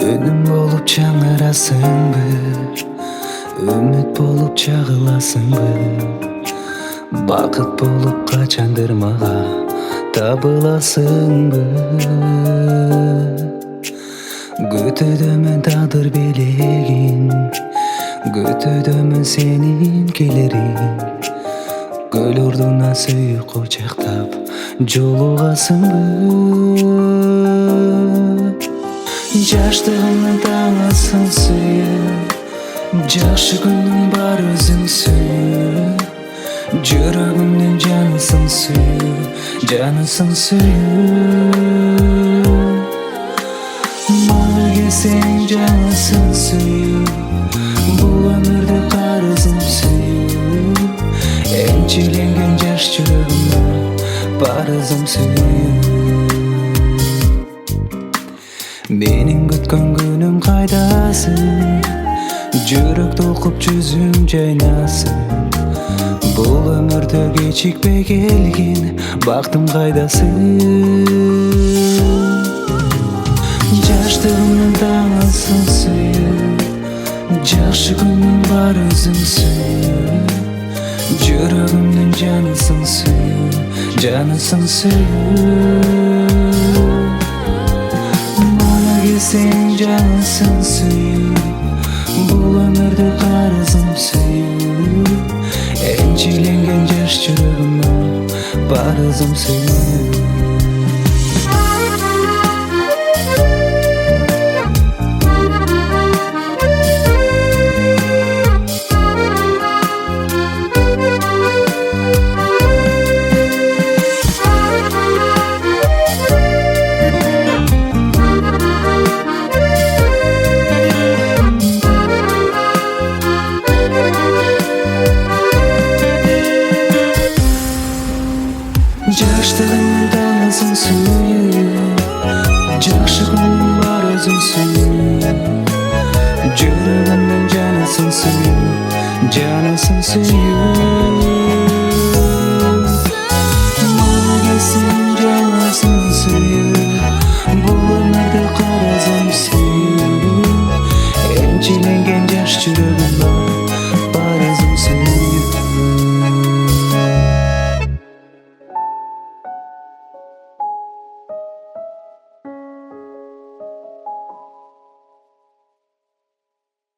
Үнүм болуп чаңырасыңбы, үмүт болуп чагыласыңбы, бакыт болуп качандыр мага табыласыңбы? Күтүүдөмүн тагдыр белегин, күтүүдөмүн сенин келериң, көл ордуна сүйүп кучактап жолугасыңбы? Жаштыгымдын таңасың сүйүп, жакшы күнүң бар өзүңсүн, жүрөгүмдүн жанысың сүйүп, жанысың сүйүп. Мага келсең жанысың сүйүп, бул өмүрдө карызым сүйүп, эмчиленген жаш жүрөгүмө парызым сүйүп. Менин күткөн күнүм кайдасың, жүрөк толкуп жүзүм жайнасың, бул өмүрдө кечикпей келген бактым кайдасың? Жаштыгымдын таңасың сүйүп, жакшы күнүң бар өзүңсүн, жүрөгүмдүн жанысың сүйүп, жанысың сүйүп. Келсең жанысың сүйүп, бул өмүрдө карызым сүйүп, эмчиленген жаш жүрөгүмө парызым сүйүп. Жаштыгымдын таңасың сүйүп, жакшы күнүң бар өзүңсүн, жүрөгүмдүн жанысың сүйүп, жанысың сүйүп.